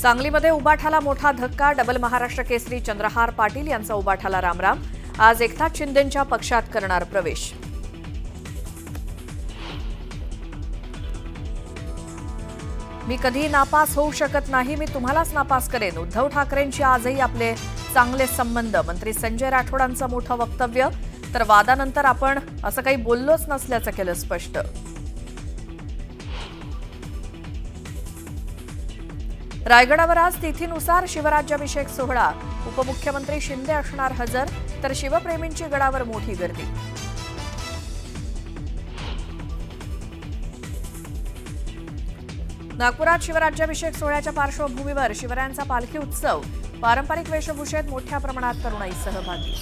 सांगलीमध्ये उबाठाला मोठा धक्का. डबल महाराष्ट्र केसरी चंद्रहार पाटील यांचा उबाठाला रामराम. आज एकनाथ शिंदेंच्या पक्षात करणार प्रवेश. मी कधी नापास होऊ शकत नाही, मी तुम्हालाच नापास करेन. उद्धव ठाकरेंशी आजही आपले चांगले संबंध. मंत्री संजय राठोडांचं मोठं वक्तव्य. तर वादानंतर आपण असं काही बोललोच नसल्याचं केलं स्पष्ट. रायगडावर आज तिथीनुसार शिवराज्याभिषेक सोहळा. उपमुख्यमंत्री शिंदे असणार हजर, तर शिवप्रेमींची गडावर मोठी गर्दी. नागपुरात शिवराज्याभिषेक सोहळ्याच्या पार्श्वभूमीवर शिवरायांचा पालखी उत्सव. पारंपरिक वेशभूषेत मोठ्या प्रमाणात तरुणाई सहभागी.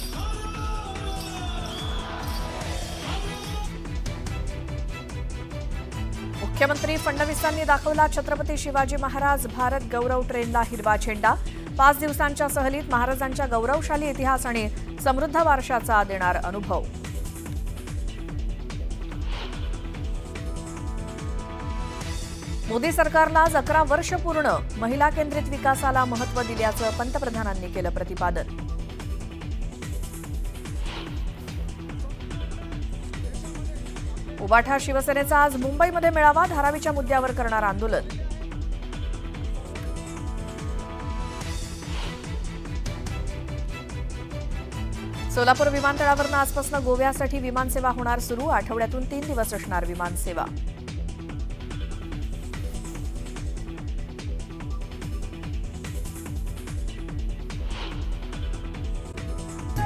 मुख्यमंत्री फडणवीसांनी दाखवला छत्रपती शिवाजी महाराज भारत गौरव ट्रेनला हिरवा झेंडा. 5 दिवसांच्या सहलीत महाराजांच्या गौरवशाली इतिहास आणि समृद्ध वारशाचा देणार अनुभव. मोदी सरकारला आज 11 वर्ष पूर्ण. महिला केंद्रित विकासाला महत्त्व दिल्याचं पंतप्रधानांनी केलं प्रतिपादन. उबाठा शिवसेनेचा आज मुंबईमध्ये मेळावा. धारावीच्या मुद्द्यावर करणार आंदोलन. सोलापूर विमानतळावरून आजपासून गोव्यासाठी विमानसेवा होणार सुरू. आठवड्यातून 3 दिवस असणार विमानसेवा.